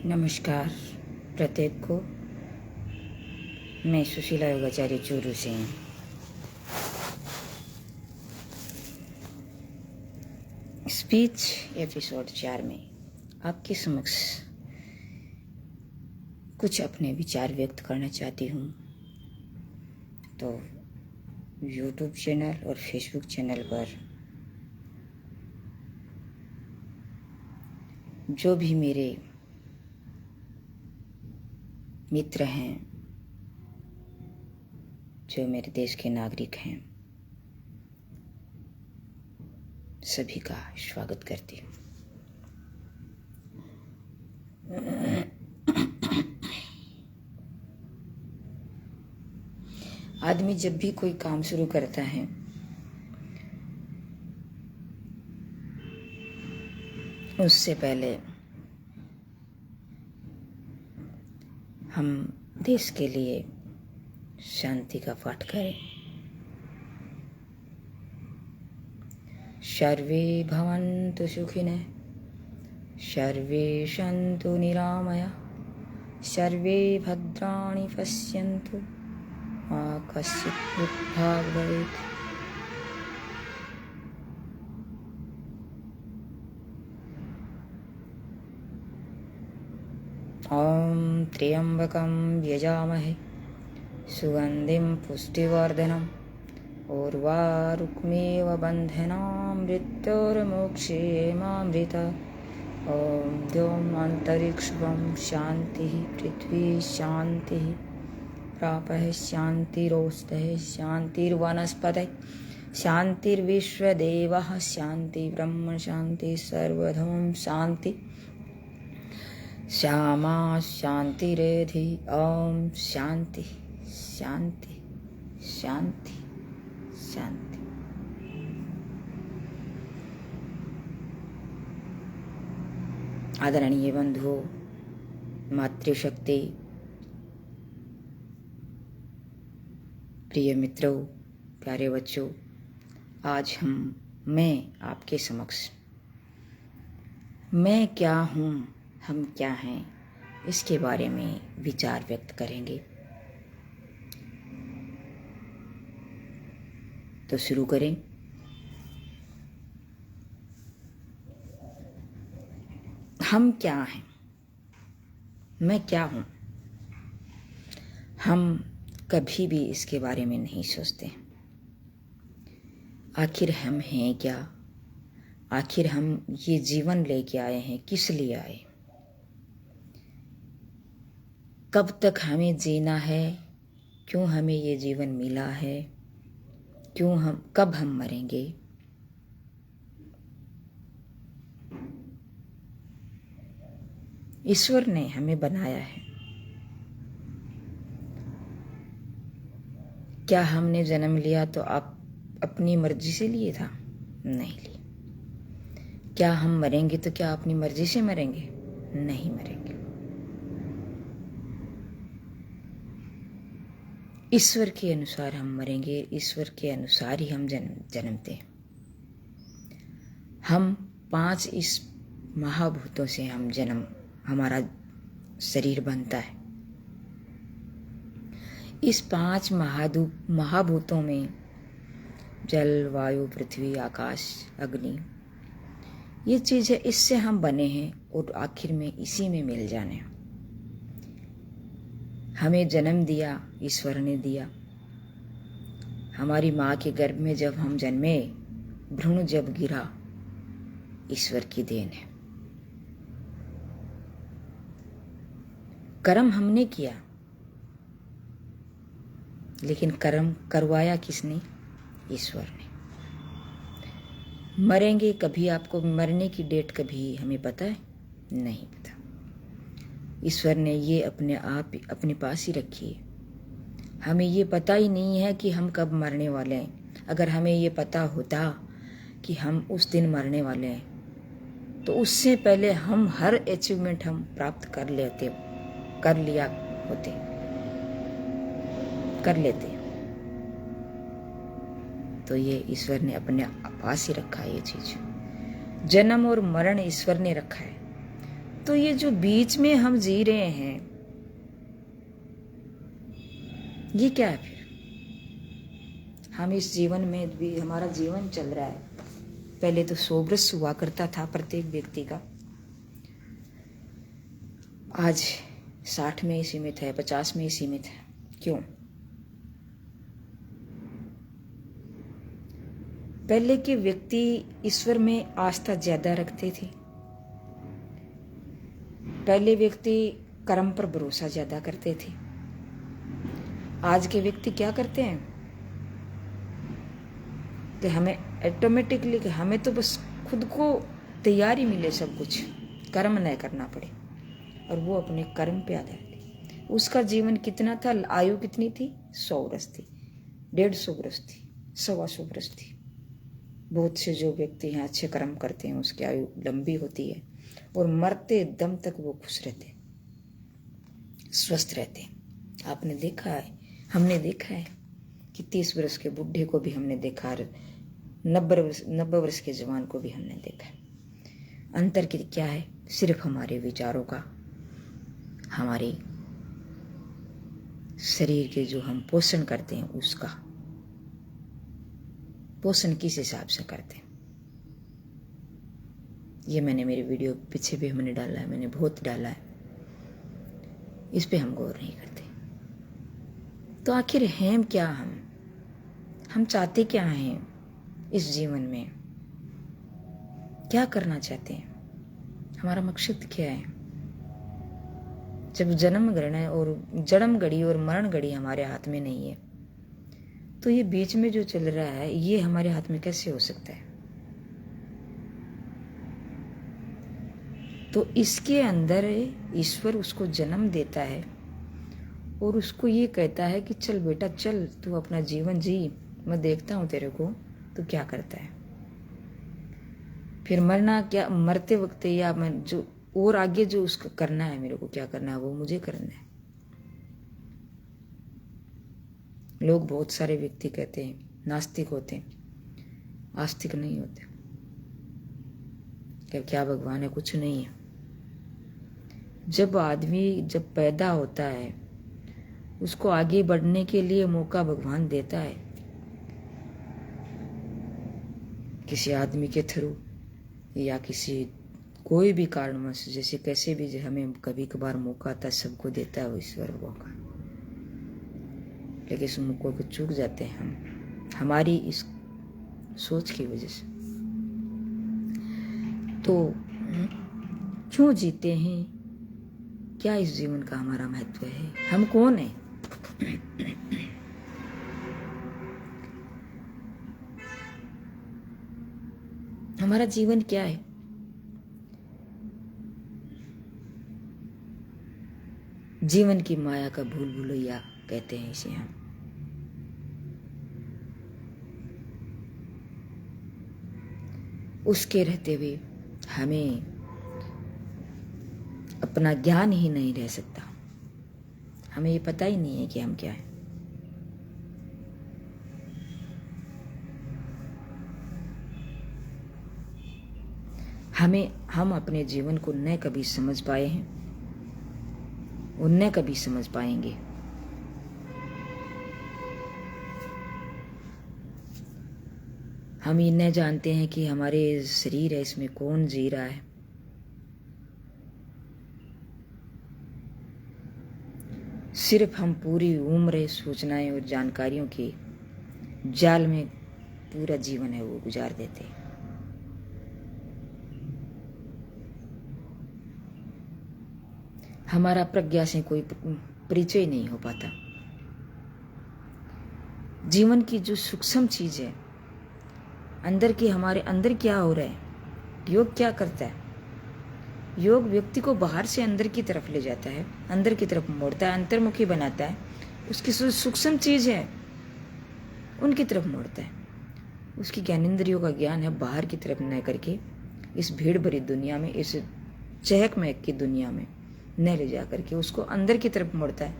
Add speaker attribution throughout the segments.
Speaker 1: नमस्कार प्रत्येक को। मैं सुशीला योगाचार्य चूरू से हूँ। स्पीच एपिसोड 4 में आपके समक्ष कुछ अपने विचार व्यक्त करना चाहती हूँ। तो यूट्यूब चैनल और फेसबुक चैनल पर जो भी मेरे मित्र हैं, जो मेरे देश के नागरिक हैं, सभी का स्वागत करती हूँ। आदमी जब भी कोई काम शुरू करता है उससे पहले हम देश के लिए शांति का पाठ करें। सर्वे भवन्तु सुखिनः, सर्वे सन्तु निरामया, सर्वे भद्राणि पश्यन्तु मा कश्चित् दुःखभाग् भवेत्। ॐ त्र्यम्बकं यजामहे सुगन्धिं पुष्टिवर्धनम् उर्वारुकमेव बन्धनान् मृत्योर्मोक्षेमामृतात्। ॐ द्यौः अन्तरिक्षं शान्तिः, पृथ्वी शान्तिः, प्रापः शान्तिरोषधयः, शान्तिर्वनस्पतयः, शान्तिर्विश्वदेवः, शान्ति ब्रह्म शान्ति सर्वधर्म शान्ति, श्यामा शान्तिरेधि। ओम शांति शांति शांति शांति। आदरणीय बंधुओं, मातृशक्ति, प्रिय मित्रों, प्यारे बच्चों, आज मैं आपके समक्ष मैं क्या हूँ, हम क्या हैं, इसके बारे में विचार व्यक्त करेंगे। तो शुरू करें। हम क्या हैं, मैं क्या हूँ। हम कभी भी इसके बारे में नहीं सोचते। आखिर हम हैं क्या, आखिर हम ये जीवन लेके आए हैं, किस लिए आए, कब तक हमें जीना है, क्यों हमें ये जीवन मिला है, कब हम मरेंगे। ईश्वर ने हमें बनाया है। क्या हमने जन्म लिया तो आप अपनी मर्जी से लिए था? नहीं लिए। क्या हम मरेंगे तो क्या अपनी मर्जी से मरेंगे? नहीं मरेंगे। ईश्वर के अनुसार हम मरेंगे, ईश्वर के अनुसार ही हम जन्मते हैं। हम 5 इस महाभूतों से हमारा शरीर बनता है। इस 5 महाभूतों में जल, वायु, पृथ्वी, आकाश, अग्नि, ये चीज़ें, इससे हम बने हैं और आखिर में इसी में मिल जाने। हमें जन्म दिया ईश्वर ने दिया। हमारी माँ के गर्भ में जब हम जन्मे, भ्रूण जब गिरा, ईश्वर की देन है। कर्म हमने किया, लेकिन कर्म करवाया किसने? ईश्वर ने। मरेंगे कभी, आपको मरने की डेट कभी हमें पता है? नहीं पता। ईश्वर ने ये अपने पास ही रखी है। हमें ये पता ही नहीं है कि हम कब मरने वाले हैं। अगर हमें ये पता होता कि हम उस दिन मरने वाले हैं तो उससे पहले हम हर अचीवमेंट हम प्राप्त कर लेते। तो ये ईश्वर ने अपने पास ही रखा है। ये चीज, जन्म और मरण ईश्वर ने रखा है। तो ये जो बीच में हम जी रहे हैं, ये क्या है? फिर हम इस जीवन में भी, हमारा जीवन चल रहा है। पहले तो 100 वर्ष हुआ करता था प्रत्येक व्यक्ति का, आज 60 में ही सीमित है, 50 में ही सीमित है। क्यों? पहले के व्यक्ति ईश्वर में आस्था ज्यादा रखते थे। पहले व्यक्ति कर्म पर भरोसा ज्यादा करते थे। आज के व्यक्ति क्या करते हैं कि हमें ऑटोमेटिकली, हमें तो बस खुद को तैयारी मिले, सब कुछ कर्म न करना पड़े, और वो अपने कर्म पे आधारित। उसका जीवन कितना था? आयु कितनी थी? 100 वर्ष थी, 150 वर्ष थी, 125 वर्ष थी। बहुत से जो व्यक्ति हैं अच्छे कर्म करते हैं, उसकी आयु लंबी होती है और मरते दम तक वो खुश रहते, स्वस्थ रहते। आपने देखा है, हमने देखा है कि 30 वर्ष के बुढ़े को भी हमने देखा है, 90 वर्ष के जवान को भी हमने देखा है। अंतर क्या है? सिर्फ हमारे विचारों का, हमारे शरीर के जो हम पोषण करते हैं, उसका पोषण किस हिसाब से करते हैं। ये मैंने मेरे वीडियो पीछे भी हमने डाला है, मैंने बहुत डाला है, इस पे हम गौर नहीं करते। तो आखिर हैं क्या हम चाहते क्या हैं इस जीवन में? क्या करना चाहते हैं? हमारा मकसद क्या है? जब जन्म घड़ी और मरण घड़ी हमारे हाथ में नहीं है, तो ये बीच में जो चल रहा है, ये हमारे हाथ में कैसे हो सकता है? तो इसके अंदर ईश्वर उसको जन्म देता है और उसको ये कहता है कि चल बेटा चल, तू अपना जीवन जी, मैं देखता हूं तेरे को तो क्या करता है। फिर मरना क्या, मरते वक्त या मैं जो और आगे जो उसको करना है, मेरे को क्या करना है, वो मुझे करना है। लोग, बहुत सारे व्यक्ति कहते हैं नास्तिक होते हैं, आस्तिक नहीं होते। क्या भगवान है? कुछ नहीं है। जब आदमी जब पैदा होता है, उसको आगे बढ़ने के लिए मौका भगवान देता है, किसी आदमी के थ्रू या किसी कोई भी कारणवश, जैसे कैसे भी हमें कभी कभार मौका आता है, सबको देता है वो ईश्वर मौका, लेकिन इस मौके को चूक जाते हैं हम, हमारी इस सोच की वजह से। तो क्यों जीते हैं? क्या इस जीवन का हमारा महत्व है? हम कौन है? हमारा जीवन क्या है? जीवन की माया का भूल भुलैया कहते हैं इसे हम। उसके रहते हुए हमें अपना ज्ञान ही नहीं रह सकता। हमें ये पता ही नहीं है कि हम क्या है। हम अपने जीवन को न कभी समझ पाए हैं और न कभी समझ पाएंगे। हम ये न जानते हैं कि हमारे शरीर है, इसमें कौन जी रहा है। सिर्फ हम पूरी उम्र सूचनाएं और जानकारियों के जाल में पूरा जीवन है वो गुजार देते हैं। हमारा प्रज्ञा से कोई परिचय नहीं हो पाता। जीवन की जो सूक्ष्म चीज है, अंदर की, हमारे अंदर क्या हो रहा है, योग क्या करता है? योग व्यक्ति को बाहर से अंदर की तरफ ले जाता है, अंदर की तरफ मोड़ता है, अंतर्मुखी बनाता है। उसकी सूक्ष्म चीज है उनकी तरफ मोड़ता है। उसकी ज्ञानेंद्रियों का ज्ञान है बाहर की तरफ न करके इस भीड़ भरी दुनिया में, इस चहक महक की दुनिया में न ले जा करके उसको अंदर की तरफ मोड़ता है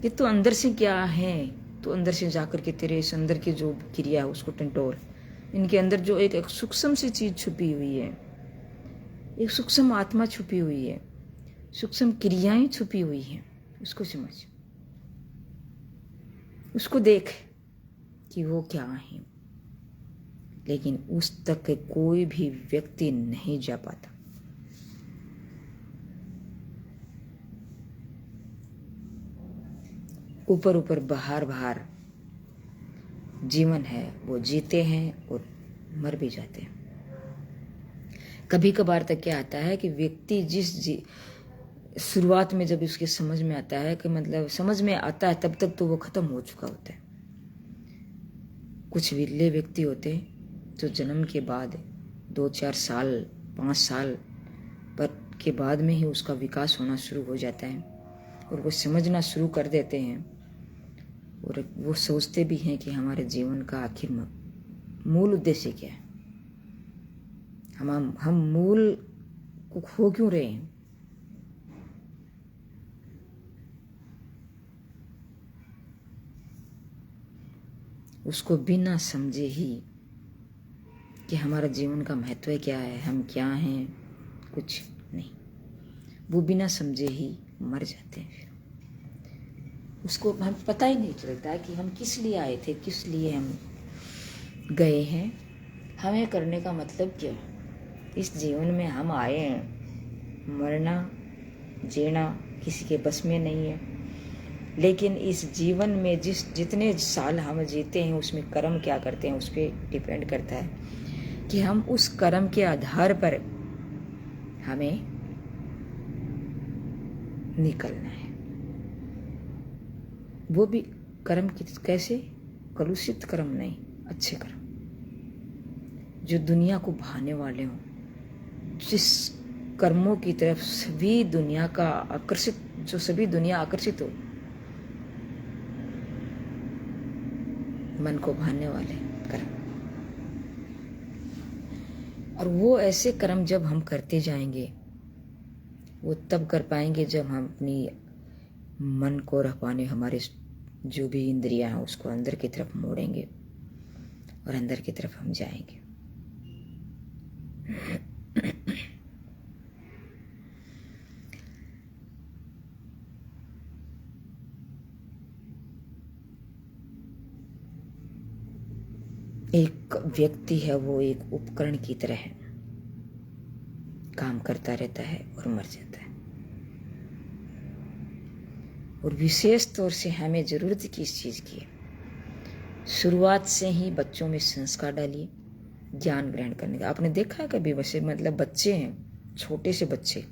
Speaker 1: कि तू अंदर से क्या है, तो अंदर से जाकर के तेरे इस अंदर की जो क्रिया है उसको टंटोर। इनके अंदर जो एक सूक्ष्म सी चीज छुपी हुई है, एक सूक्ष्म आत्मा छुपी हुई है, सूक्ष्म क्रियाएं छुपी हुई हैं। उसको समझ, उसको देख कि वो क्या है, लेकिन उस तक कोई भी व्यक्ति नहीं जा पाता। ऊपर ऊपर बाहर बाहर जीवन है, वो जीते हैं और मर भी जाते हैं। कभी कभार तक क्या आता है कि व्यक्ति शुरुआत में जब उसके समझ में आता है कि मतलब समझ में आता है, तब तक तो वो खत्म हो चुका होता है। कुछ विरले व्यक्ति होते हैं जो जन्म के बाद 2-4 साल 5 साल पर के बाद में ही उसका विकास होना शुरू हो जाता है और वो समझना शुरू कर देते हैं और वो सोचते भी हैं कि हमारे जीवन का आखिर मूल उद्देश्य क्या है, हम मूल को खो क्यों रहे हैं। उसको बिना समझे ही कि हमारा जीवन का महत्व क्या है, हम क्या हैं, कुछ नहीं, वो बिना समझे ही मर जाते हैं। फिर उसको हम पता ही नहीं चलता कि हम किस लिए आए थे, किस लिए हम गए हैं, हमें करने का मतलब क्या है। इस जीवन में हम आए हैं, मरना जीना किसी के बस में नहीं है, लेकिन इस जीवन में जितने साल हम जीते हैं उसमें कर्म क्या करते हैं उस पर डिपेंड करता है कि हम उस कर्म के आधार पर हमें निकलना है। वो भी कर्म कैसे, कलुषित कर्म नहीं, अच्छे कर्म जो दुनिया को भाने वाले हों, जिस कर्मों की तरफ सभी दुनिया आकर्षित हो, मन को भाने वाले कर्म। और वो ऐसे कर्म जब हम करते जाएंगे वो तब कर पाएंगे जब हम अपनी मन को रह पाने, हमारे जो भी इंद्रियां हैं उसको अंदर की तरफ मोड़ेंगे और अंदर की तरफ हम जाएंगे। एक व्यक्ति है, वो एक उपकरण की तरह है, काम करता रहता है और मर जाता है। और विशेष तौर से हमें जरूरत किस चीज की है, शुरुआत से ही बच्चों में संस्कार डालिए ज्ञान ग्रहण करने का। आपने देखा है कभी, वैसे मतलब बच्चे हैं, छोटे से बच्चे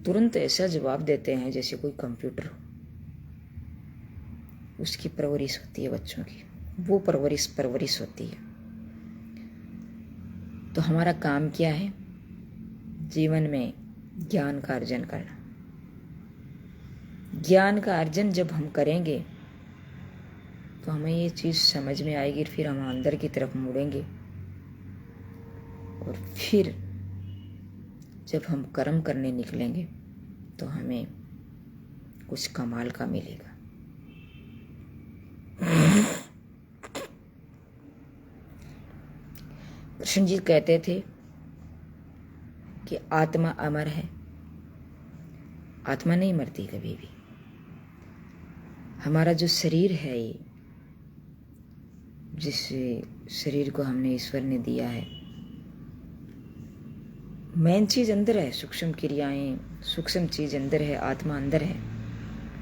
Speaker 1: तुरंत ऐसा जवाब देते हैं जैसे कोई कंप्यूटर हो। उसकी परवरिश होती है बच्चों की, वो परवरिश होती है। तो हमारा काम क्या है, जीवन में ज्ञान का अर्जन करना। ज्ञान का अर्जन जब हम करेंगे तो हमें ये चीज समझ में आएगी, फिर हम अंदर की तरफ मुड़ेंगे और फिर जब हम कर्म करने निकलेंगे तो हमें कुछ कमाल का मिलेगा। कृष्ण जी कहते थे कि आत्मा अमर है, आत्मा नहीं मरती कभी भी। हमारा जो शरीर है, ये जिस शरीर को हमने ईश्वर ने दिया है, मेन चीज अंदर है, सूक्ष्म क्रियाएं, सूक्ष्म चीज अंदर है, आत्मा अंदर है,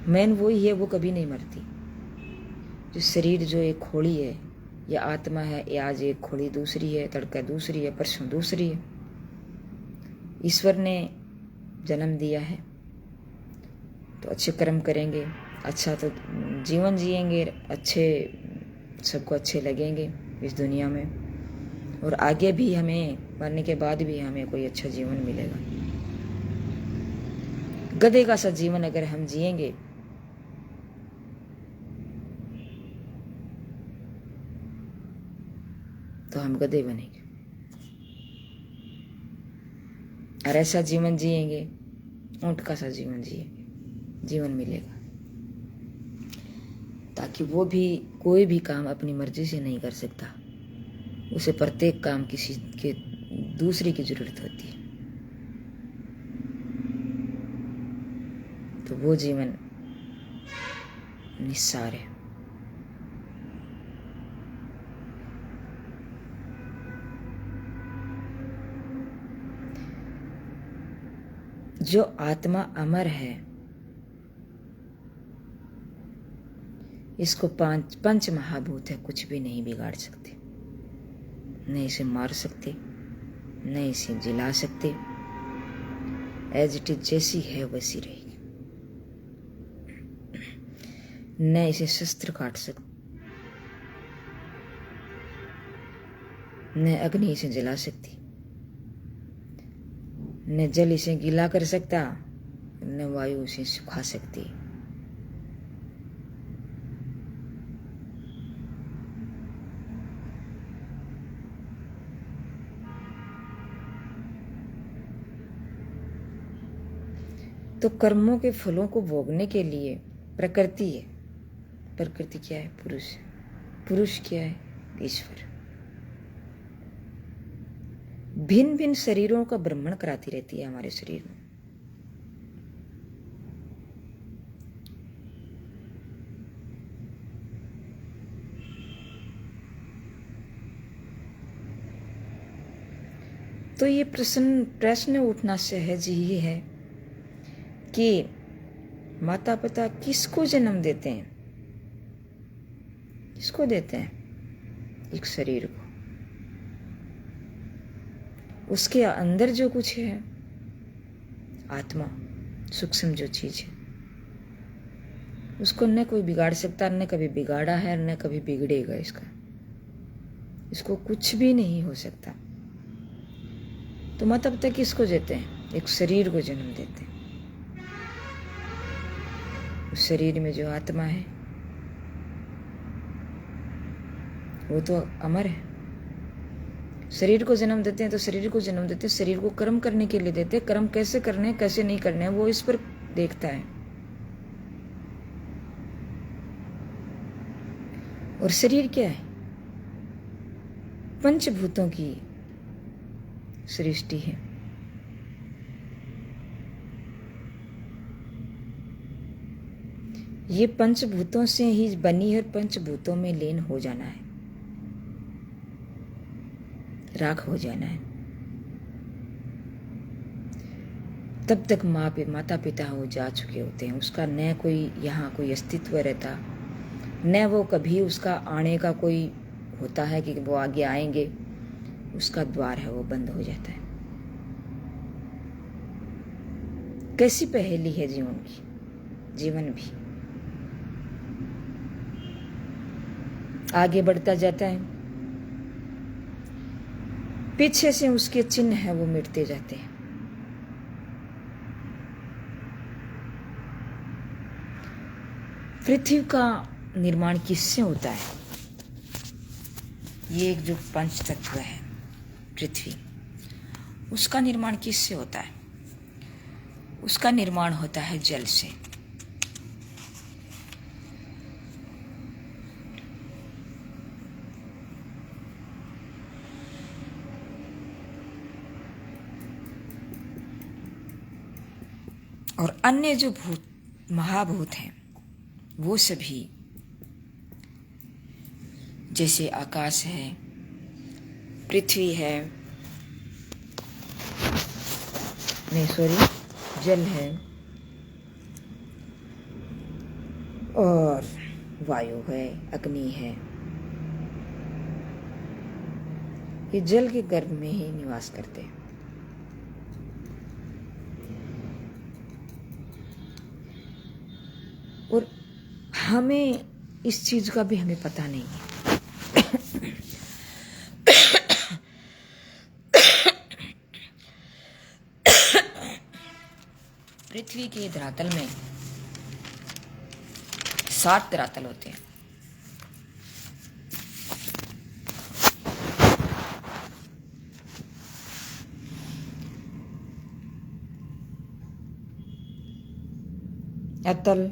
Speaker 1: मेन वही है, वो कभी नहीं मरती। जो शरीर जो एक खोली है या आत्मा है, ये आज एक खोली दूसरी है, तड़का दूसरी है, परसों दूसरी है। ईश्वर ने जन्म दिया है तो अच्छे कर्म करेंगे, अच्छा तो जीवन जिएंगे, अच्छे सबको अच्छे लगेंगे इस दुनिया में, और आगे भी हमें मरने के बाद भी हमें कोई अच्छा जीवन मिलेगा। गधे का सा जीवन अगर हम जिएंगे तो हम गधे बनेंगे, और ऐसा जीवन जिएंगे ऊंट का सा जीवन जिएंगे, जीवन मिलेगा। ताकि वो भी कोई भी काम अपनी मर्जी से नहीं कर सकता, उसे प्रत्येक काम किसी के दूसरे की जरूरत होती है। तो वो जीवन निस्सार है। जो आत्मा अमर है, इसको पंच महाभूत है, कुछ भी नहीं बिगाड़ सकते, न इसे मार सकते, न इसे जिला सकते। एज इट इज जैसी है वैसी रहेगी। न इसे शस्त्र काट सकते, न अग्नि इसे जला सकती, न जल इसे गीला कर सकता, न वायु इसे सुखा सकती। तो कर्मों के फलों को भोगने के लिए प्रकृति है। प्रकृति क्या है? पुरुष। पुरुष क्या है? ईश्वर। भिन्न भिन्न शरीरों का भ्रमण कराती रहती है हमारे शरीर में। तो ये प्रश्न उठना सहज ही है कि माता पिता किसको जन्म देते हैं? किसको देते हैं? एक शरीर को। उसके अंदर जो कुछ है, आत्मा, सूक्ष्म जो चीज है, उसको न कोई बिगाड़ सकता, न कभी बिगाड़ा है, न कभी बिगड़ेगा। इसको कुछ भी नहीं हो सकता। तो माता पिता किसको देते हैं? एक शरीर को जन्म देते हैं। उस शरीर में जो आत्मा है वो तो अमर है। शरीर को जन्म देते हैं तो शरीर को जन्म देते हैं, शरीर को कर्म करने के लिए देते हैं। कर्म कैसे करने हैं, कैसे नहीं करने हैं, वो इस पर देखता है। और शरीर क्या है? पंचभूतों की सृष्टि है। ये पंचभूतों से ही बनी है, पंचभूतों में लीन हो जाना है, राख हो जाना है। तब तक माता पिता वो जा चुके होते हैं। उसका न कोई यहाँ कोई अस्तित्व रहता, न वो कभी उसका आने का कोई होता है कि वो आगे आएंगे। उसका द्वार है वो बंद हो जाता है। कैसी पहेली है जीवन की, जीवन भी आगे बढ़ता जाता है, पीछे से उसके चिन्ह है वो मिटते जाते हैं। पृथ्वी का निर्माण किससे होता है? ये एक जो पंच तत्व है पृथ्वी, उसका निर्माण किससे होता है? उसका निर्माण होता है जल से। और अन्य जो महाभूत हैं वो सभी, जैसे आकाश है, पृथ्वी है, जल है और वायु है, अग्नि है, ये जल के गर्भ में ही निवास करते हैं। और हमें इस चीज का भी हमें पता नहीं है। पृथ्वी के धरातल में 7 धरातल होते हैं। अतल,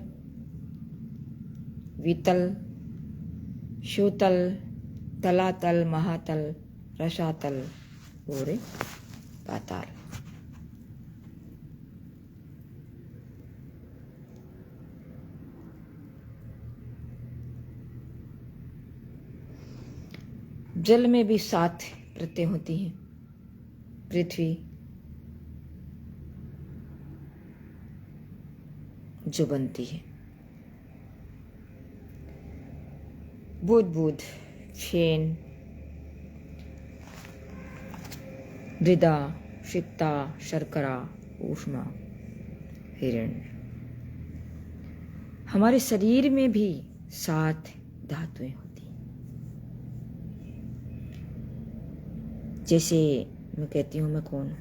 Speaker 1: वितल, शूतल, तलातल, महातल, रसातल और पाताल। जल में भी 7 परतें होती हैं। पृथ्वी जो बनती है, बुध, फेन, मृदा, शिक्ता, शर्करा, ऊष्मा, हिरण्य। हमारे शरीर में भी 7 धातुएं होती हैं। जैसे मैं कहती हूँ मैं कौन हूँ,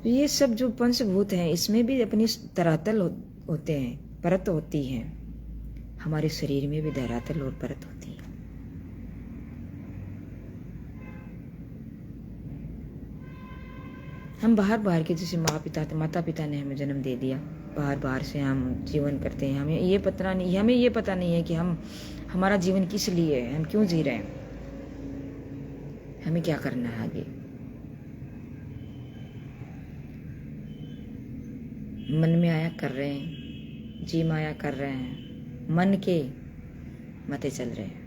Speaker 1: तो ये सब जो पंचभूत हैं इसमें भी अपनी धरातल होते हैं, परत होती हैं। हमारे शरीर में भी धरातल और परत होती है। हम बाहर के, जैसे माता पिता ने हमें जन्म दे दिया, बाहर से हम जीवन करते हैं। हमें ये पता नहीं है कि हमारा जीवन किस लिए है, हम क्यों जी रहे हैं, हमें क्या करना है आगे। मन में आया कर रहे हैं, जी माया कर रहे हैं, मन के मते चल रहे हैं।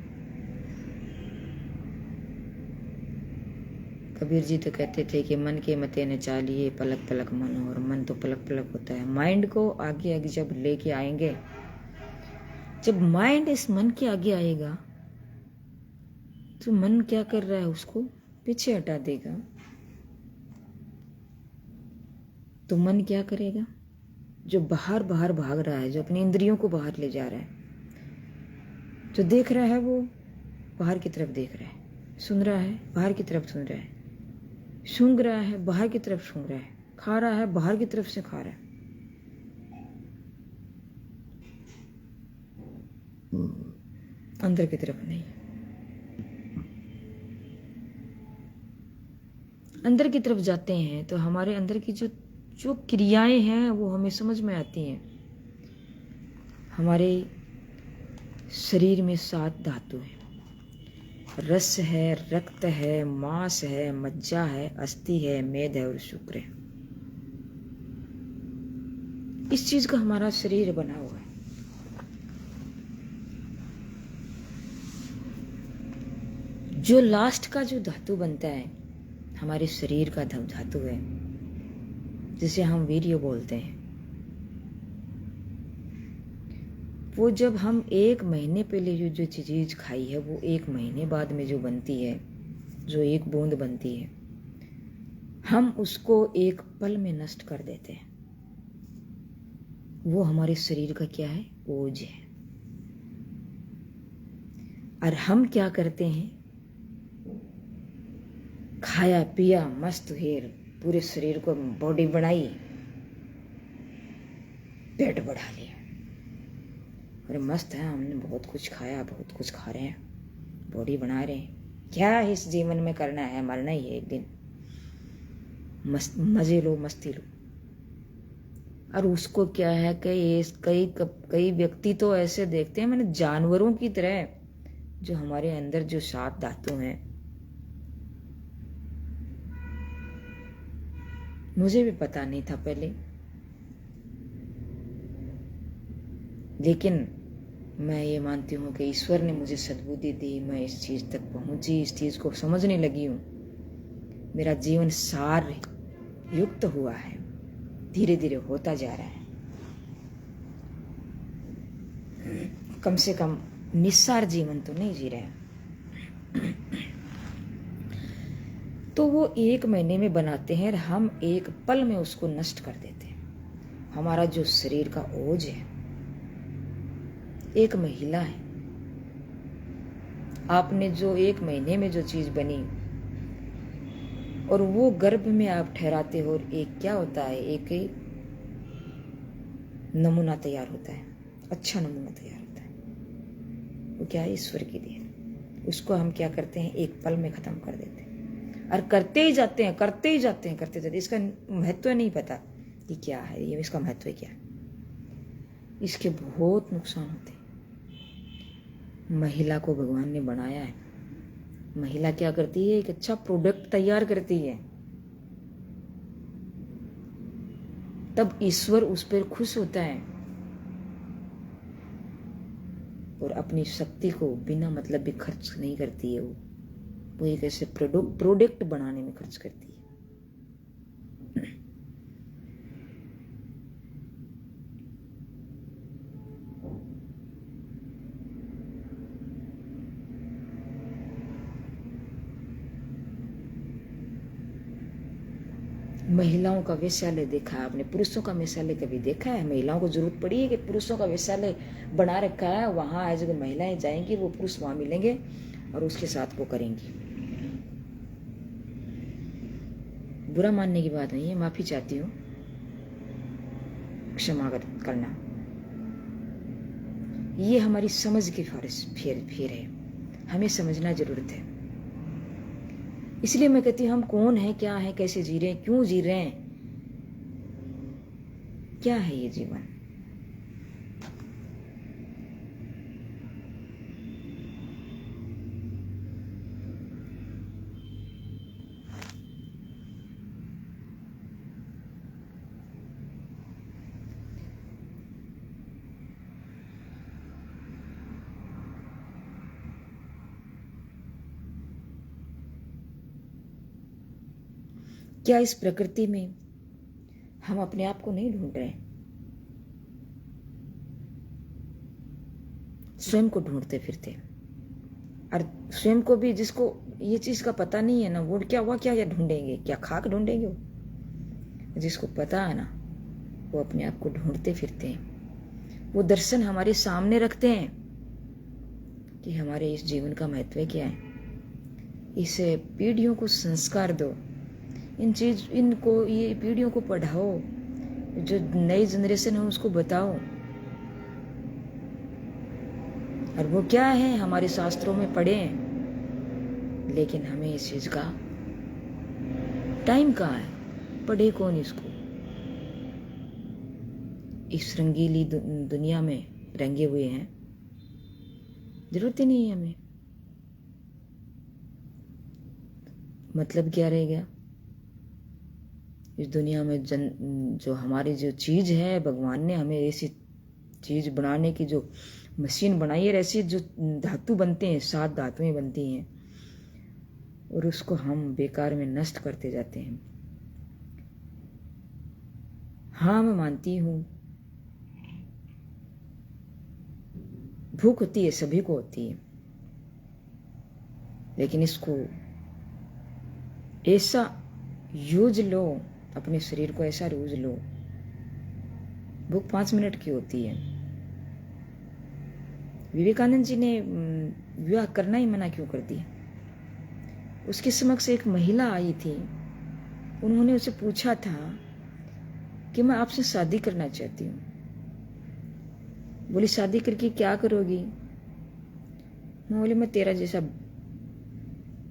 Speaker 1: कबीर जी तो कहते थे कि मन के मते न चालिए, पलक पलक मन, और मन तो पलक पलक होता है। माइंड को आगे जब लेके आएंगे, जब माइंड इस मन के आगे आएगा तो मन क्या कर रहा है, उसको पीछे हटा देगा। तो मन क्या करेगा, जो बाहर भाग रहा है, जो अपनी इंद्रियों को बाहर ले जा रहा है, जो देख रहा है वो बाहर की तरफ देख रहा है, सुन रहा है बाहर की तरफ सुन रहा है, सूंघ रहा है बाहर की तरफ सूंघ रहा है, खा रहा है बाहर की तरफ से खा रहा है। अंदर की तरफ नहीं। अंदर की तरफ जाते हैं तो हमारे अंदर की जो क्रियाएं हैं वो हमें समझ में आती हैं। हमारे शरीर में 7 धातु हैं। रस है, रक्त है, मांस है, मज्जा है, अस्थि है, मेद है और शुक्र है। इस चीज का हमारा शरीर बना हुआ है। जो लास्ट का जो धातु बनता है हमारे शरीर का धातु है, जिसे हम वीर्य बोलते हैं, वो जब हम 1 महीने पहले जो चीज खाई है वो 1 महीने बाद में जो बनती है, जो 1 बूंद बनती है, हम उसको 1 पल में नष्ट कर देते हैं। वो हमारे शरीर का क्या है, ओज है। और हम क्या करते हैं, खाया पिया मस्त हेर, पूरे शरीर को बॉडी बनाई, पेट बढ़ा लिया, अरे मस्त है, हमने बहुत कुछ खाया, बहुत कुछ खा रहे हैं, बॉडी बना रहे हैं। क्या इस जीवन में करना है, मरना ही है एक दिन, मजे लो, मस्ती लो। और उसको क्या है, कई व्यक्ति तो ऐसे देखते हैं मैंने जानवरों की तरह, जो हमारे अंदर जो 7 धातु हैं। मुझे भी पता नहीं था पहले, लेकिन मैं ये मानती हूँ कि ईश्वर ने मुझे सद्बुद्धि दी, मैं इस चीज तक पहुंची, इस चीज को समझने लगी हूँ। मेरा जीवन सार युक्त हुआ है, धीरे धीरे होता जा रहा है। कम से कम निस्सार जीवन तो नहीं जी रहे। तो वो 1 महीने में बनाते हैं और हम 1 पल में उसको नष्ट कर देते हैं। हमारा जो शरीर का ओज है, एक महिला है, आपने जो 1 महीने में जो चीज बनी और वो गर्भ में आप ठहराते हो, और एक क्या होता है, एक नमूना तैयार होता है, अच्छा नमूना तैयार होता है। वो क्या है, ईश्वर की देन। उसको हम क्या करते हैं, 1 पल में खत्म कर देते हैं, और करते ही जाते हैं। इसका महत्व नहीं पता कि क्या है ये, इसका महत्व क्या है। इसके बहुत नुकसान होते हैं। महिला को भगवान ने बनाया है, महिला क्या करती है, एक अच्छा प्रोडक्ट तैयार करती है, तब ईश्वर उस पर खुश होता है और अपनी शक्ति को बिना मतलब भी खर्च नहीं करती है। वो एक ऐसे प्रोडक्ट बनाने में खर्च करती है। महिलाओं का वेश्यालय देखा है आपने? पुरुषों का वेश्यालय कभी देखा है? महिलाओं को जरूरत पड़ी है कि पुरुषों का वेश्यालय बना रखा है, वहां है जगह महिलाएं जाएंगी, वो पुरुष वहां मिलेंगे और उसके साथ वो करेंगी। बुरा मानने की बात नहीं है, माफी चाहती हूँ, क्षमा करना। ये हमारी समझ की फेर है, हमें समझना जरूरत है। इसलिए मैं कहती हूँ हम कौन है, क्या है, कैसे जी रहे हैं, क्यों जी रहे हैं, क्या है ये जीवन। क्या इस प्रकृति में हम अपने आप को नहीं ढूंढ रहे? स्वयं को ढूंढते फिरते, और स्वयं को भी, जिसको ये चीज का पता नहीं है ना, वो क्या ढूंढेंगे? क्या खाक ढूंढेंगे? वो जिसको पता है ना, वो अपने आप को ढूंढते फिरते हैं। वो दर्शन हमारे सामने रखते हैं कि हमारे इस जीवन का महत्व क्या है। इस पीढ़ियों को संस्कार दो, इनको ये पीढ़ियों को पढ़ाओ, जो नई जनरेशन है उसको बताओ। और वो क्या है हमारे शास्त्रों में पढ़े, लेकिन हमें इस चीज का टाइम कहाँ है, पढ़े कौन इसको। इस रंगीली दुनिया में रंगे हुए हैं, जरूरत ही नहीं है हमें। मतलब क्या रह गया इस दुनिया में? जो हमारी जो चीज है, भगवान ने हमें ऐसी चीज बनाने की जो मशीन बनाई है, ऐसी जो धातु बनते हैं, 7 धातुएं बनती हैं, और उसको हम बेकार में नष्ट करते जाते हैं। हाँ, मैं मानती हूं भूख होती है, सभी को होती है, लेकिन इसको ऐसा यूज लो, अपने शरीर को ऐसा यूज लो। भूख 5 मिनट की होती है। विवेकानंद जी ने विवाह करना ही मना क्यों कर दिया? उसके समक्ष एक महिला आई थी, उन्होंने उसे पूछा था कि मैं आपसे शादी करना चाहती हूँ। बोली शादी करके क्या करोगी? मैं बोली मैं तेरा जैसा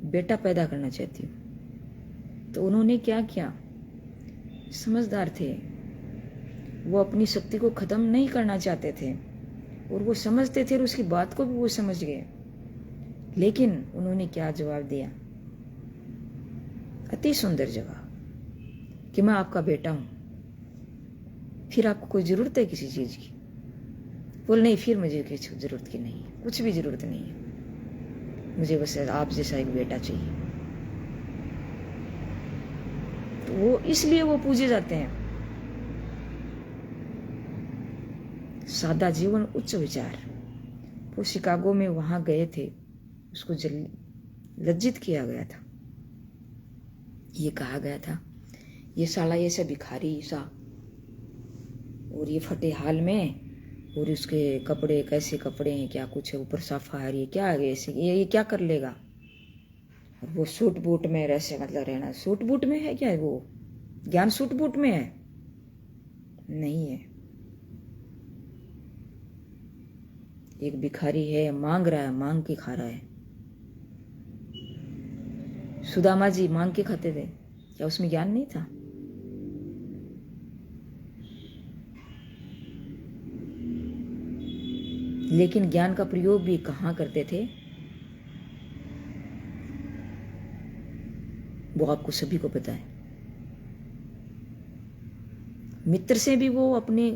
Speaker 1: बेटा पैदा करना चाहती हूँ। तो उन्होंने क्या किया, समझदार थे, वो अपनी शक्ति को खत्म नहीं करना चाहते थे, और वो समझते थे, और उसकी बात को भी वो समझ गए। लेकिन उन्होंने क्या जवाब दिया, अति सुंदर जवाब, कि मैं आपका बेटा हूं, फिर आपको कोई जरूरत है किसी चीज की? बोल नहीं, फिर मुझे किसी जरूरत की नहीं है, कुछ भी जरूरत नहीं है, मुझे बस आप जैसा एक बेटा चाहिए। तो वो इसलिए वो पूजे जाते हैं। सादा जीवन, उच्च विचार। वो शिकागो में वहां गए थे, उसको लज्जित किया गया था। ये कहा गया था, ये साला ये सब भिखारी सा, और ये फटे हाल में, और उसके कपड़े कैसे कपड़े हैं, क्या कुछ है, ऊपर साफा है, ये क्या है, ऐसे ये क्या कर लेगा? और वो सूट बूट में ऐसे मतलब रहना, सूट बूट में है क्या? वो ज्ञान सूट बूट में है? नहीं है। एक भिखारी है, मांग रहा है, मांग के खा रहा है। सुदामा जी मांग के खाते थे, क्या उसमें ज्ञान नहीं था? लेकिन ज्ञान का प्रयोग भी कहाँ करते थे, वो आपको सभी को पता है। मित्र से भी वो अपने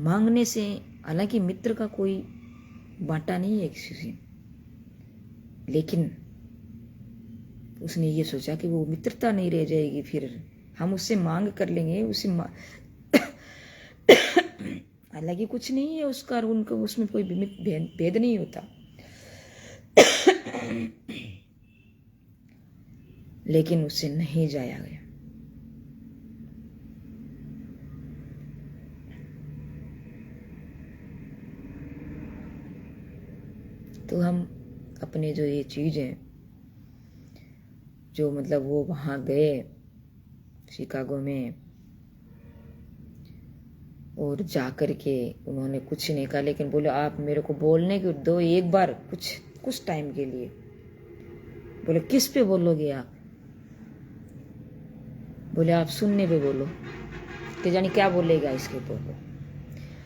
Speaker 1: मांगने से, हालांकि मित्र का कोई बांटा नहीं है किसी से, लेकिन उसने ये सोचा कि वो मित्रता नहीं रह जाएगी, फिर हम उससे मांग कर लेंगे, हालांकि कुछ नहीं है उसका, उनका उसमें कोई भेद नहीं होता। लेकिन उससे नहीं जाया गया। तो हम अपने जो ये चीज है, जो मतलब वो वहां गए शिकागो में और जाकर के उन्होंने कुछ नहीं कहा, लेकिन बोले आप मेरे को बोलने को दो एक बार, कुछ टाइम के लिए। बोले किस पे बोलोगे आप? बोले आप सुनने पे बोलो। कि जानी क्या बोलेगा इसके ऊपर। वो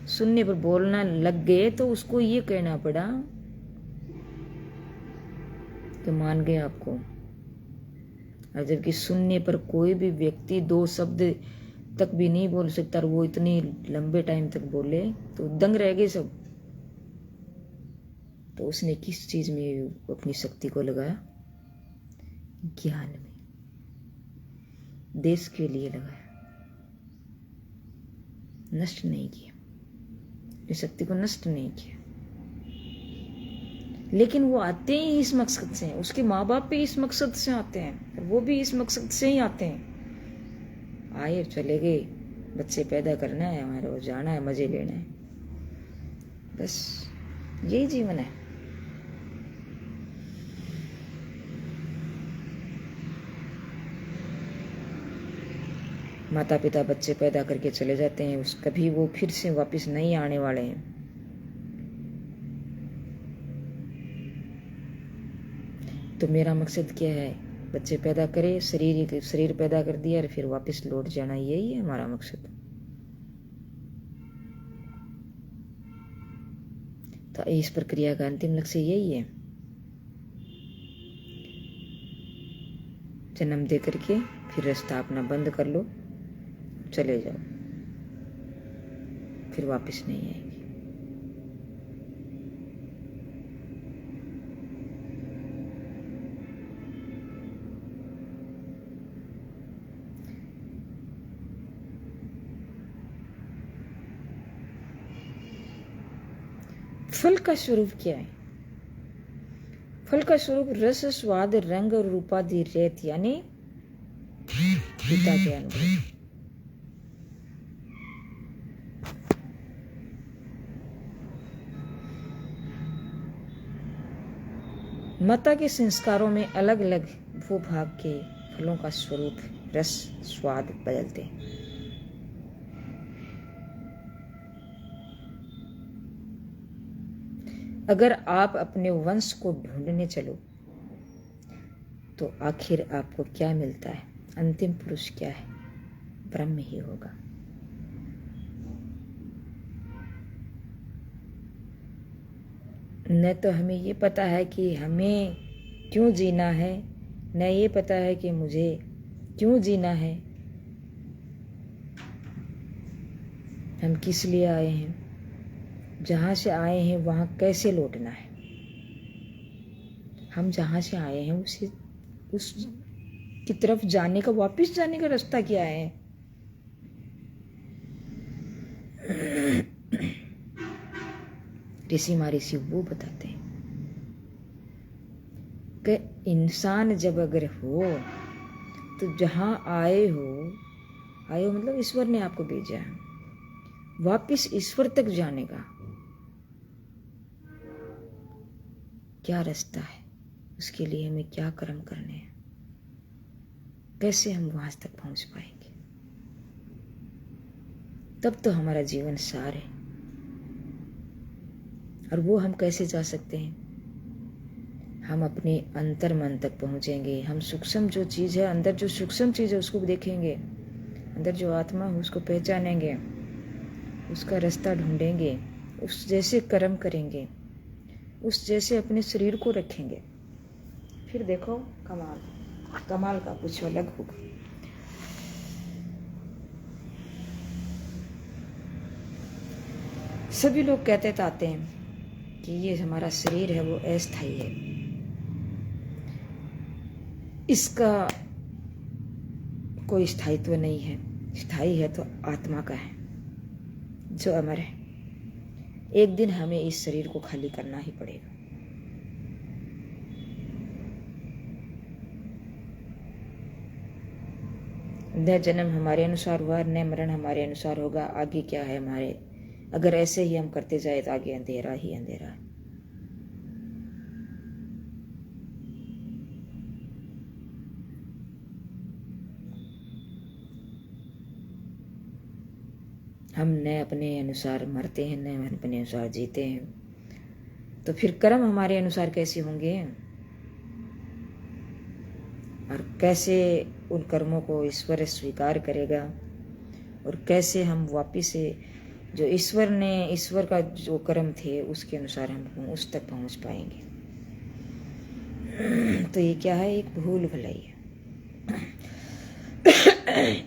Speaker 1: सुनने पर बोलना लग गए तो उसको ये कहना पड़ा कि मान गए आपको। और जबकि सुनने पर कोई भी व्यक्ति 2 शब्द तक भी नहीं बोल सकता, और वो इतनी लंबे टाइम तक बोले तो दंग रह गए सब। तो उसने किस चीज में अपनी शक्ति को लगाया? ज्ञान में, देश के लिए लगाया, नष्ट नहीं किया, इस शक्ति को नष्ट नहीं किया। लेकिन वो आते ही इस मकसद से हैं, उसके माँ बाप भी इस मकसद से आते हैं, वो भी इस मकसद से ही आते हैं। आए चले गए, बच्चे पैदा करना है हमारे, वो जाना है, मजे लेना है, बस यही जीवन है। माता पिता बच्चे पैदा करके चले जाते हैं, कभी वो फिर से वापस नहीं आने वाले हैं। तो मेरा मकसद क्या है? बच्चे पैदा करे, शरीर पैदा कर दिया और फिर वापस लौट जाना, यही है हमारा मकसद। तो इस प्रक्रिया का अंतिम लक्ष्य यही है, जन्म दे करके फिर रास्ता अपना बंद कर लो, चले जाओ, फिर वापस नहीं आएंगे। फल का स्वरूप क्या है? फल का स्वरूप रस, स्वाद, रंग और रूपाधि रेत, यानी पिता के अनुभव। माता के संस्कारों में अलग अलग भूभाग के फलों का स्वरूप, रस, स्वाद बदलते हैं। अगर आप अपने वंश को ढूंढने चलो तो आखिर आपको क्या मिलता है? अंतिम पुरुष क्या है? ब्रह्म ही होगा। न तो हमें ये पता है कि हमें क्यों जीना है, न ये पता है कि मुझे क्यों जीना है, हम किस लिए आए हैं, जहाँ से आए हैं वहाँ कैसे लौटना है। हम जहाँ से आए हैं उस की तरफ जाने का, वापस जाने का रास्ता क्या है? ऋषि महर्षि वो बताते हैं कि इंसान जब अगर हो तो जहाँ आए हो मतलब ईश्वर ने आपको भेजा है, वापस ईश्वर तक जाने का क्या रास्ता है, उसके लिए हमें क्या कर्म करने हैं, कैसे हम वहां तक पहुंच पाएंगे। तब तो हमारा जीवन सार है। और वो हम कैसे जा सकते हैं? हम अपने अंतर मन तक पहुंचेंगे। हम सूक्ष्म जो चीज है, अंदर जो सूक्ष्म चीज है उसको देखेंगे, अंदर जो आत्मा है उसको पहचानेंगे, उसका रास्ता ढूंढेंगे, उस जैसे कर्म करेंगे, उस जैसे अपने शरीर को रखेंगे, फिर देखो कमाल का कुछ अलग होगा। सभी लोग कहते आते हैं कि ये हमारा शरीर है वो अस्थायी है, इसका कोई स्थायित्व नहीं है। स्थायी है तो आत्मा का है जो अमर है। एक दिन हमें इस शरीर को खाली करना ही पड़ेगा। न जन्म हमारे अनुसार हुआ, न मरण हमारे अनुसार होगा। आगे क्या है हमारे, अगर ऐसे ही हम करते जाए तो आगे अंधेरा ही अंधेरा है। हम न अपने अनुसार मरते हैं, न अपने अनुसार जीते हैं, तो फिर कर्म हमारे अनुसार कैसे होंगे और कैसे उन कर्मों को ईश्वर स्वीकार करेगा, और कैसे हम वापिस से जो ईश्वर का जो कर्म थे उसके अनुसार हम उस तक पहुंच पाएंगे। तो ये क्या है, एक भूल भुलैया है।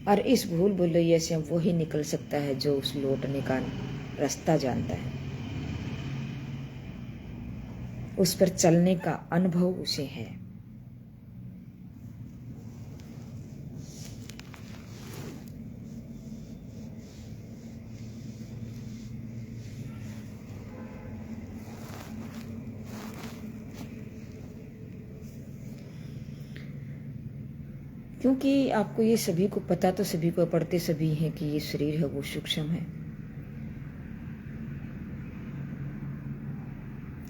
Speaker 1: और इस भूल भुलैया से वो ही निकल सकता है जो उस लौटने का रास्ता जानता है, उस पर चलने का अनुभव उसे है। क्योंकि आपको ये सभी को पता, तो सभी को पढ़ते सभी हैं कि ये शरीर है वो सूक्ष्म है।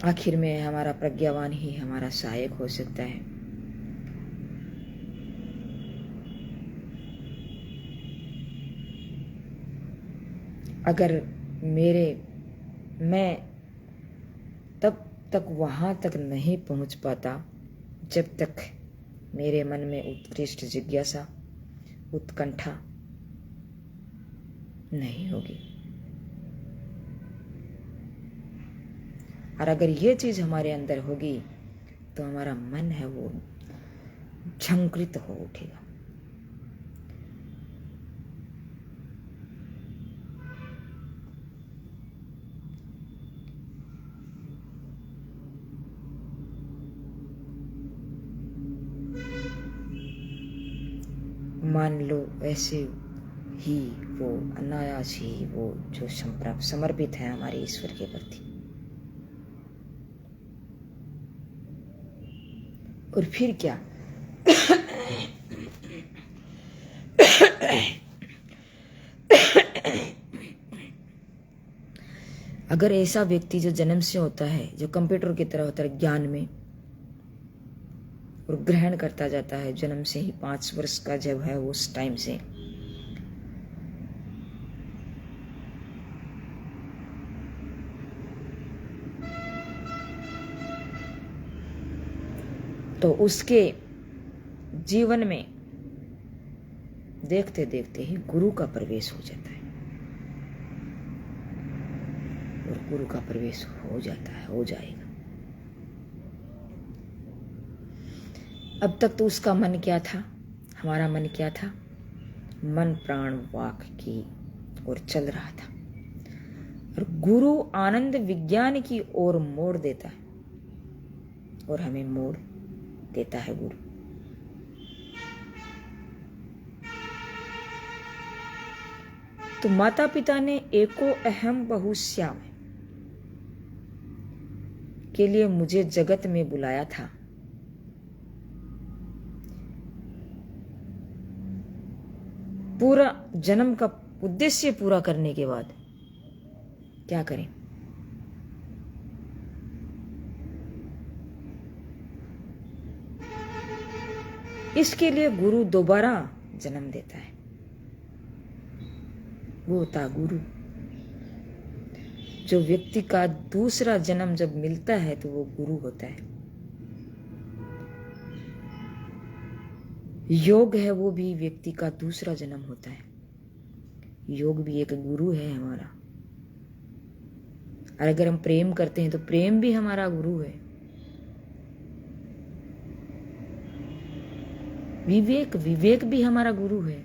Speaker 1: आखिर में हमारा प्रज्ञावान ही हमारा सहायक हो सकता है। अगर मैं तब तक वहां तक नहीं पहुंच पाता जब तक मेरे मन में उत्कृष्ट जिज्ञासा, उत्कंठा नहीं होगी। और अगर ये चीज हमारे अंदर होगी तो हमारा मन है वो झंकृत हो उठेगा। मान लो ऐसे ही वो अनायास ही वो जो समर्पित है हमारे ईश्वर के प्रति, और फिर क्या अगर ऐसा व्यक्ति जो जन्म से होता है, जो कंप्यूटर की तरह होता है ज्ञान में, और ग्रहण करता जाता है जन्म से ही, 5 वर्ष का जब है उस टाइम से, तो उसके जीवन में देखते देखते ही गुरु का प्रवेश हो जाता है, और गुरु का प्रवेश हो जाता है, हो जाएगा। अब तक तो उसका मन क्या था, हमारा मन क्या था, मन प्राण वाक की ओर चल रहा था, और गुरु आनंद विज्ञान की ओर मोड़ देता है, और हमें मोड़ देता है गुरु। तो माता पिता ने एको अहम बहुश्याम के लिए मुझे जगत में बुलाया था। पूरा जन्म का उद्देश्य पूरा करने के बाद क्या करें, इसके लिए गुरु दोबारा जन्म देता है। वो होता गुरु। जो व्यक्ति का दूसरा जन्म जब मिलता है तो वो गुरु होता है। योग है वो भी व्यक्ति का दूसरा जन्म होता है। योग भी एक गुरु है हमारा। और अगर हम प्रेम करते हैं तो प्रेम भी हमारा गुरु है। विवेक भी हमारा गुरु है।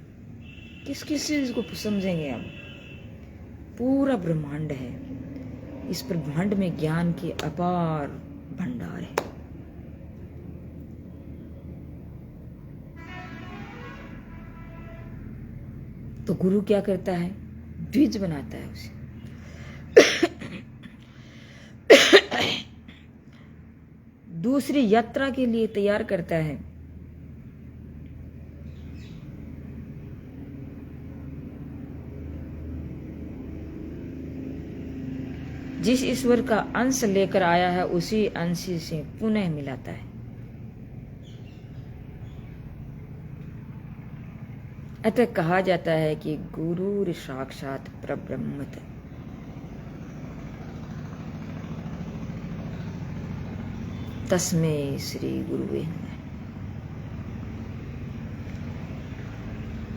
Speaker 1: किस किस चीज को समझेंगे हम? पूरा ब्रह्मांड है, इस ब्रह्मांड में ज्ञान के अपार भंडार है। तो गुरु क्या करता है? द्विज बनाता है उसे। दूसरी यात्रा के लिए तैयार करता है। जिस ईश्वर का अंश लेकर आया है उसी अंश से पुनः मिलाता है। अतः कहा जाता है कि गुरु साक्षात परब्रह्म। तस्मै श्री गुरुवे नमः।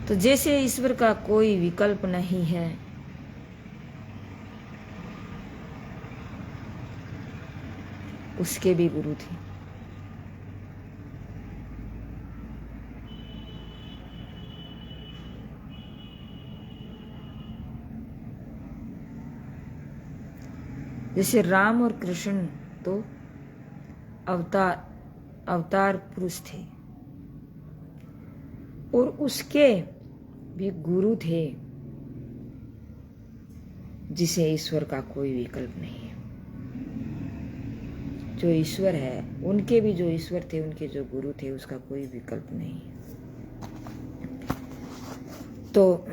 Speaker 1: तो जैसे ईश्वर का कोई विकल्प नहीं है, उसके भी गुरु थे। जैसे राम और कृष्ण तो अवतार पुरुष थे, और उसके भी गुरु थे जिसे ईश्वर का कोई विकल्प नहीं है। जो ईश्वर है, उनके भी जो ईश्वर थे, उनके जो गुरु थे, उसका कोई विकल्प नहीं है। तो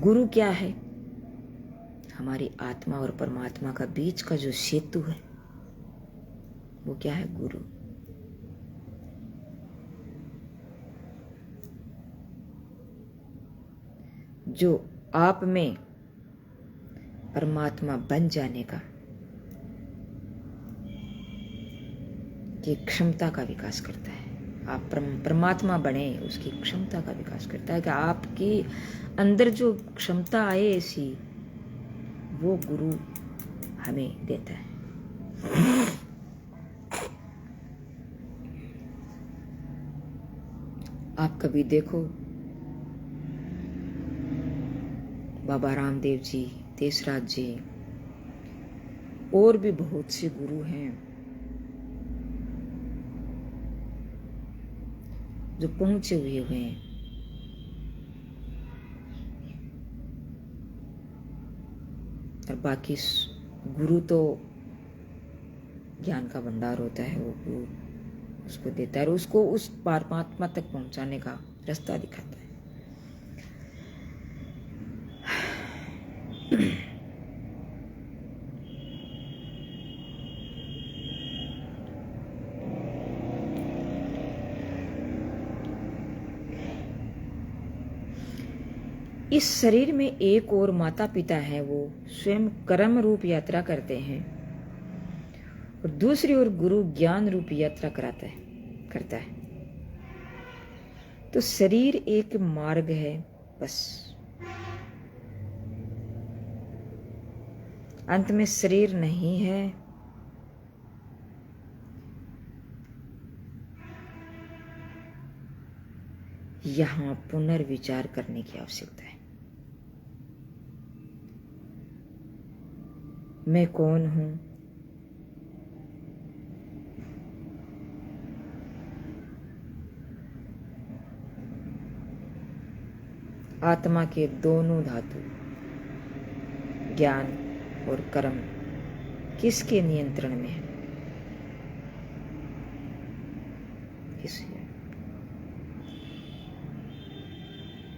Speaker 1: गुरु क्या है? हमारी आत्मा और परमात्मा का बीच का जो सेतु है, वो क्या है? गुरु। जो आप में परमात्मा बन जाने का, की क्षमता का विकास करता है। आप परमात्मा बने, उसकी क्षमता का विकास करता है कि आपके अंदर जो क्षमता आए ऐसी, वो गुरु हमें देता है। आप कभी देखो, बाबा रामदेव जी, देशराज जी, और भी बहुत से गुरु हैं जो पहुंचे हुए हैं। और बाकी गुरु तो ज्ञान का भंडार होता है, वो गुरु उसको देता है और उसको उस परमात्मा तक पहुंचाने का रास्ता दिखाता है। इस शरीर में एक और माता पिता है, वो स्वयं कर्म रूप यात्रा करते हैं, और दूसरी ओर गुरु ज्ञान रूप यात्रा करता है। तो शरीर एक मार्ग है बस। अंत में शरीर नहीं है, यहां पुनर्विचार करने की आवश्यकता है। मैं कौन हूं? आत्मा के दोनों धातु ज्ञान और कर्म किसके नियंत्रण में है?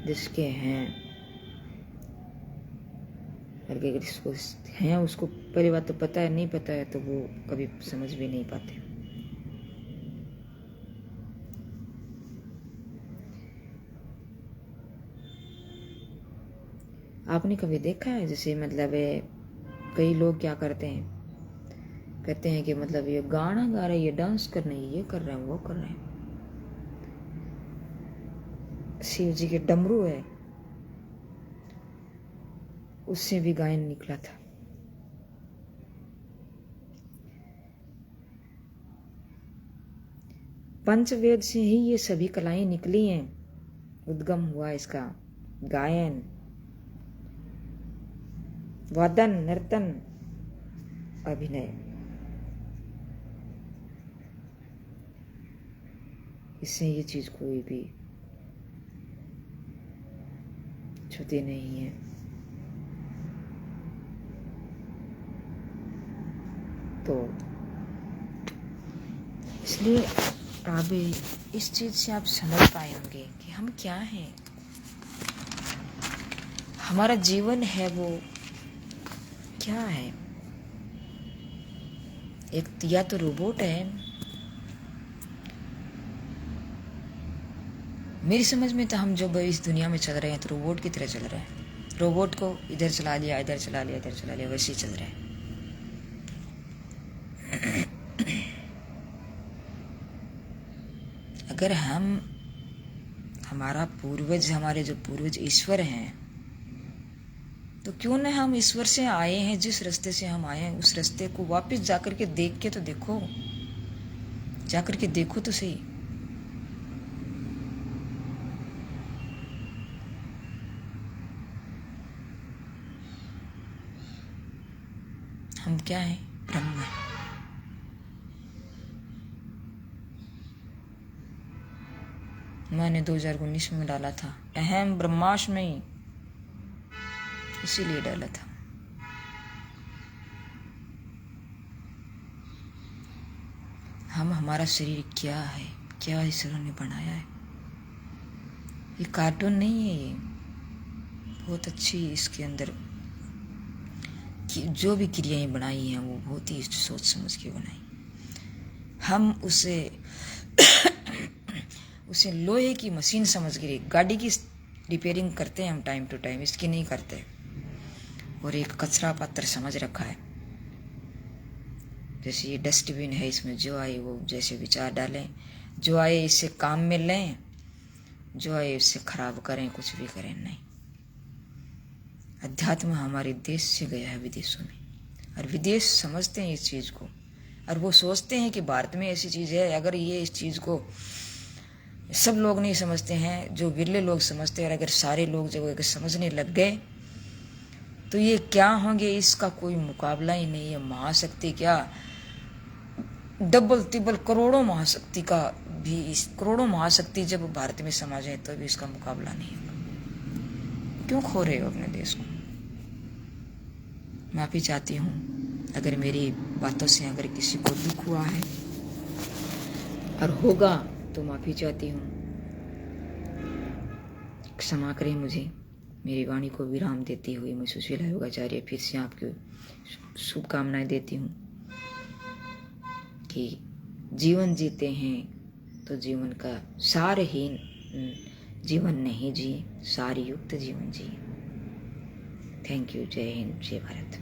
Speaker 1: जिसके हैं, अगर इसको हैं, उसको पहली बात तो पता है, नहीं पता है तो वो कभी समझ भी नहीं पाते। आपने कभी देखा है, जैसे मतलब कई लोग क्या करते हैं, कहते हैं कि मतलब ये गाना गा रहे हैं, ये डांस कर रहे हैं, ये कर रहे हैं, वो कर रहे हैं। शिव जी के डमरू है, उससे भी गायन निकला था। पंचवेद से ही ये सभी कलाएं निकली हैं, उद्गम हुआ इसका। गायन, वादन, नर्तन, अभिनय, इससे ये चीज कोई भी छूती नहीं है। तो इसलिए अब इस चीज से आप समझ पाए होंगे कि हम क्या हैं, हमारा जीवन है वो क्या है। एक या तो रोबोट है, मेरी समझ में तो हम जो इस दुनिया में चल रहे हैं तो रोबोट की तरह चल रहे हैं। रोबोट को इधर चला लिया, इधर चला लिया, इधर चला लिया, वैसे ही चल रहा है। अगर हमारे जो पूर्वज ईश्वर हैं, तो क्यों न हम ईश्वर से आए हैं, जिस रास्ते से हम आए हैं उस रास्ते को वापस जाकर के देख के तो देखो, जाकर के देखो तो सही। हम क्या हैं? ब्रह्म है। मैंने 2019 में डाला था, अहम ब्रह्मास्मि, इसीलिए डाला था। हमारा शरीर क्या है, क्या ईश्वर ने बनाया है। ये कार्टून नहीं है, ये बहुत अच्छी इसके अंदर जो भी क्रियाएं बनाई हैं वो बहुत ही सोच समझ के बनाई। हम उसे लोहे की मशीन समझ के, गाड़ी की रिपेयरिंग करते हैं हम टाइम टू टाइम, इसकी नहीं करते। और एक कचरा पात्र समझ रखा है, जैसे ये डस्टबिन है, इसमें जो आए वो जैसे विचार डालें, जो आए इससे काम में लें, जो आए इससे खराब करें, कुछ भी करें नहीं। अध्यात्म हमारे देश से गया है विदेशों में, और विदेश समझते हैं इस चीज को, और वो सोचते हैं कि भारत में ऐसी चीज है। अगर ये इस चीज को सब लोग नहीं समझते हैं, जो विरले लोग समझते हैं, और अगर सारे लोग जब अगर समझने लग गए तो ये क्या होंगे, इसका कोई मुकाबला ही नहीं है। महाशक्ति क्या, डबल तिबल करोड़ों महाशक्ति का भी, करोड़ों महाशक्ति जब भारत में समा जाए तो भी इसका मुकाबला नहीं होगा। क्यों खो रहे हो अपने देश को? माफी चाहती हूँ अगर मेरी बातों से अगर किसी को दुख हुआ है, और होगा तो माफी चाहती हूँ। क्षमा करें मुझे। मेरी वाणी को विराम देते हुए मैं सुशीला योगाचार्य फिर से आपको शुभकामनाएं देती हूँ कि जीवन जीते हैं तो जीवन का सारहीन जीवन नहीं जिए, सारयुक्त जीवन जिए। Thank you. जय हिंद, जय भारत।